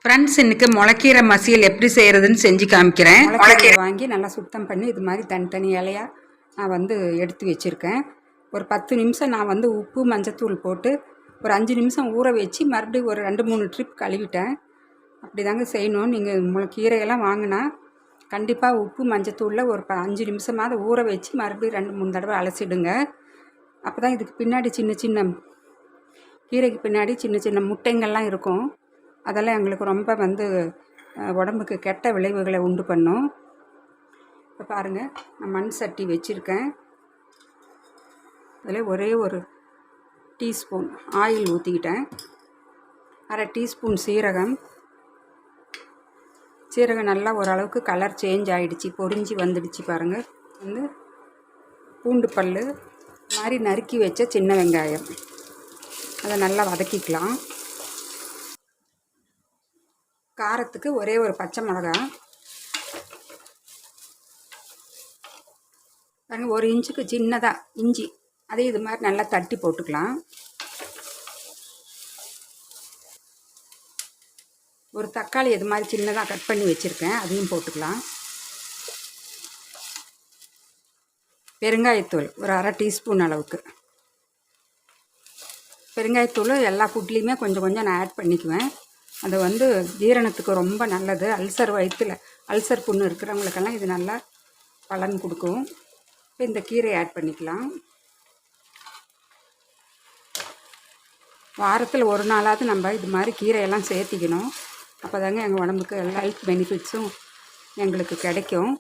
Friends, இன்னைக்கு முளைக்கீரை மசியல் எப்படி செய்கிறதுன்னு செஞ்சு காமிக்கிறேன். முளைக்கீரை வாங்கி நல்லா சுத்தம் பண்ணி இது மாதிரி தனித்தனி இலையாக நான் எடுத்து வச்சுருக்கேன். ஒரு 10 நிமிஷம் நான் உப்பு மஞ்சத்தூள் போட்டு ஒரு 5 நிமிஷம் ஊற வச்சு மறுபடியும் ஒரு 2-3 ட்ரிப் கழுவிட்டேன். அப்படி தாங்க செய்யணும். நீங்கள் கீரையெல்லாம் வாங்கினா கண்டிப்பாக உப்பு மஞ்சத்தூளில் ஒரு 5 நிமிஷமாவது ஊற வச்சு மறுபடியும் 2-3 தடவை அலசிடுங்க. அப்போ தான் இதுக்கு பின்னாடி சின்ன சின்ன கீரைக்கு பின்னாடி சின்ன சின்ன முட்டைங்கள்லாம் இருக்கும். அதெல்லாம் எங்களுக்கு ரொம்ப உடம்புக்கு கெட்ட விளைவுகளை உண்டு பண்ணும். இப்போ பாருங்கள், நான் மண் சட்டி வச்சுருக்கேன். அதில் ஒரே ஒரு டீஸ்பூன் ஆயில் ஊற்றிக்கிட்டேன். அரை டீஸ்பூன் சீரகம் நல்லா ஓரளவுக்கு கலர் சேஞ்ச் ஆகிடுச்சு, பொரிஞ்சு வந்துடுச்சு பாருங்கள். பூண்டு பல் மாதிரி நறுக்கி வச்ச சின்ன வெங்காயம், அதை நல்லா வதக்கிக்கலாம். காரத்துக்கு ஒரே ஒரு பச்சை மிளகா, பாருங்கள் 1 இன்ச்சுக்கு சின்னதாக இஞ்சி, அதே இது மாதிரி நல்லா தட்டி போட்டுக்கலாம். ஒரு தக்காளி இது மாதிரி சின்னதாக கட் பண்ணி வச்சுருக்கேன், அதையும் போட்டுக்கலாம். பெருங்காயத்தூள் ஒரு அரை டீஸ்பூன் அளவுக்கு. பெருங்காயத்தூள் எல்லா ஃபுட்லேயுமே கொஞ்சம் கொஞ்சம் நான் ஆட் பண்ணிக்குவேன். அது ஜீரணத்துக்கு ரொம்ப நல்லது. வயிற்றில் அல்சர் புண்ணு இருக்கிறவங்களுக்கெல்லாம் இது நல்லா பலன் கொடுக்கும். இப்போ இந்த கீரை ஆட் பண்ணிக்கலாம். வாரத்தில் ஒரு நாளாவது நம்ம இது மாதிரி கீரையெல்லாம் சேர்த்திக்கணும். அப்போ தாங்க எங்கள் உடம்புக்கு எல்லா ஹெல்த் பெனிஃபிட்ஸும் எங்களுக்கு கிடைக்கும்.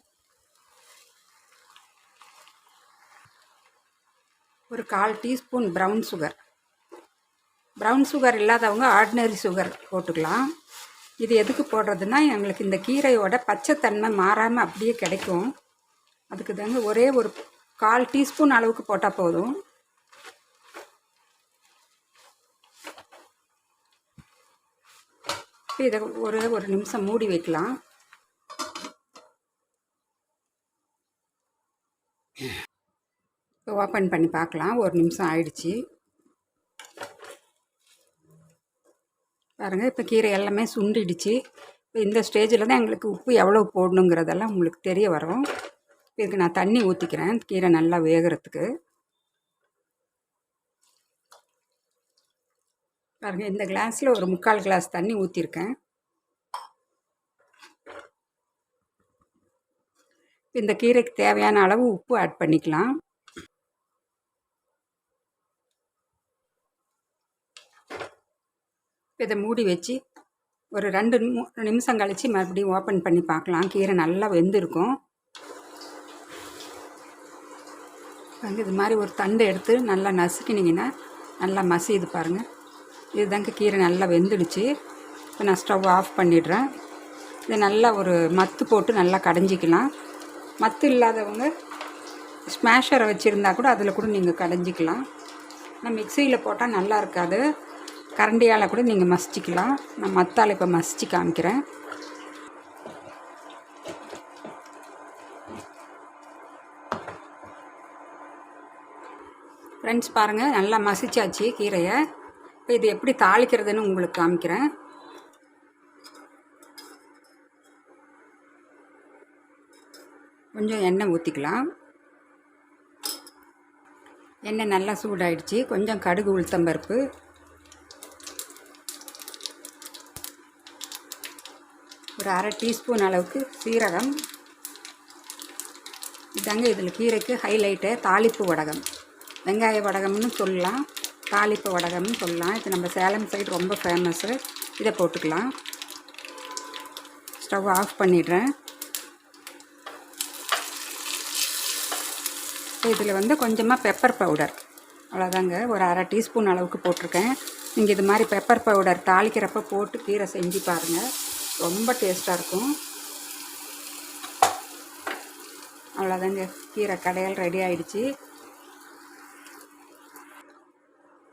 ஒரு 1/4 டீஸ்பூன் ப்ரௌன் சுகர் இல்லாதவங்க ஆர்டினரி சுகர் போட்டுக்கலாம். இது எதுக்கு போடுறதுன்னா, எங்களுக்கு இந்த கீரையோட பச்சைத்தன்மை மாறாமல் அப்படியே கிடைக்கும். அதுக்கு தாங்க ஒரே ஒரு 1/4 டீஸ்பூன் அளவுக்கு போட்டால் போதும். இதை ஒரு நிமிஷம் மூடி வைக்கலாம். ஓப்பன் பண்ணி பார்க்கலாம். 1 நிமிஷம் ஆயிடுச்சு பாருங்கள். இப்போ கீரை எல்லாமே சுண்டிடுச்சு. இப்போ இந்த ஸ்டேஜில் தான் எங்களுக்கு உப்பு எவ்வளோ போடணுங்கிறதெல்லாம் உங்களுக்கு தெரிய வரும். இதுக்கு நான் தண்ணி ஊற்றிக்கிறேன், கீரை நல்லா வேகிறதுக்கு. பாருங்கள், இந்த கிளாஸில் ஒரு 3/4 கிளாஸ் தண்ணி ஊற்றிருக்கேன். இந்த கீரைக்கு தேவையான அளவு உப்பு ஆட் பண்ணிக்கலாம். இதை மூடி வச்சு ஒரு 2-3 நிமிஷம் கழித்து மறுபடியும் ஓப்பன் பண்ணி பார்க்கலாம். கீரை நல்லா வெந்திருக்கும். இது மாதிரி ஒரு தண்டு எடுத்து நல்லா நசுக்கினீங்கன்னா நல்லா மசியுது பாருங்கள். இதுதாங்க கீரை நல்லா வெந்துடுச்சு. இப்போ நான் ஸ்டவ் ஆஃப் பண்ணிடுறேன். இதை நல்லா ஒரு மத்து போட்டு நல்லா கடைஞ்சிக்கலாம். மத்து இல்லாதவங்க ஸ்மாஷரை வச்சுருந்தா கூட அதில் கூட நீங்கள் கடைஞ்சிக்கலாம். ஆனால் மிக்சியில் போட்டால் நல்லா இருக்காது. கரண்டியால் கூட நீங்கள் மசிச்சிக்கலாம். நான் மத்தால் இப்போ மசிச்சு காமிக்கிறேன். ஃப்ரெண்ட்ஸ் பாருங்கள், நல்லா மசிச்சாச்சு கீரையை. இப்போ இது எப்படி தாளிக்கிறதுன்னு உங்களுக்கு காமிக்கிறேன். கொஞ்சம் எண்ணெய் ஊற்றிக்கலாம். எண்ணெய் நல்லா சூடாயிடுச்சு. கொஞ்சம் கடுகு, உளுத்தம்பருப்பு, ஒரு அரை டீஸ்பூன் அளவுக்கு சீரகம். இதாங்க இதில் கீரைக்கு ஹைலைட்டு. தாளிப்பு வடகம், வெங்காய வடகம்னு சொல்லலாம், தாளிப்பு வடகம்னு சொல்லலாம். இது நம்ம சேலம் சைடு ரொம்ப ஃபேமஸ்ஸு. இதை போட்டுக்கலாம். ஸ்டவ் ஆஃப் பண்ணிடுறேன். இதில் கொஞ்சமாக பெப்பர் பவுடர், அவ்வளோதாங்க, ஒரு அரை டீஸ்பூன் அளவுக்கு போட்டிருக்கேன். நீங்கள் இது மாதிரி பெப்பர் பவுடர் தாளிக்கிறப்ப போட்டு கீரை செஞ்சு பாருங்கள், ரொம்ப டேஸ்ட்டாக இருக்கும். அவ்வளோதாங்க, கீரை கடையல் ரெடி ஆகிடுச்சு.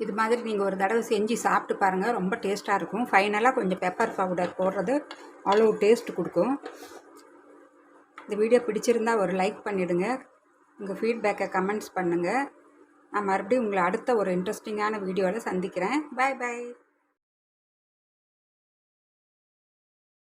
இது மாதிரி நீங்கள் ஒரு தடவை செஞ்சு சாப்பிட்டு பாருங்கள், ரொம்ப டேஸ்ட்டாக இருக்கும். ஃபைனலாக கொஞ்சம் பெப்பர் பவுடர் போடுறது அவ்வளோ டேஸ்ட் கொடுக்கும். இந்த வீடியோ பிடிச்சிருந்தால் ஒரு லைக் பண்ணிவிடுங்க. உங்கள் ஃபீட்பேக்கை கமெண்ட்ஸ் பண்ணுங்கள். நான் மறுபடியும் உங்களை அடுத்த ஒரு இன்ட்ரெஸ்டிங்கான வீடியோவில் சந்திக்கிறேன். பாய் பாய்.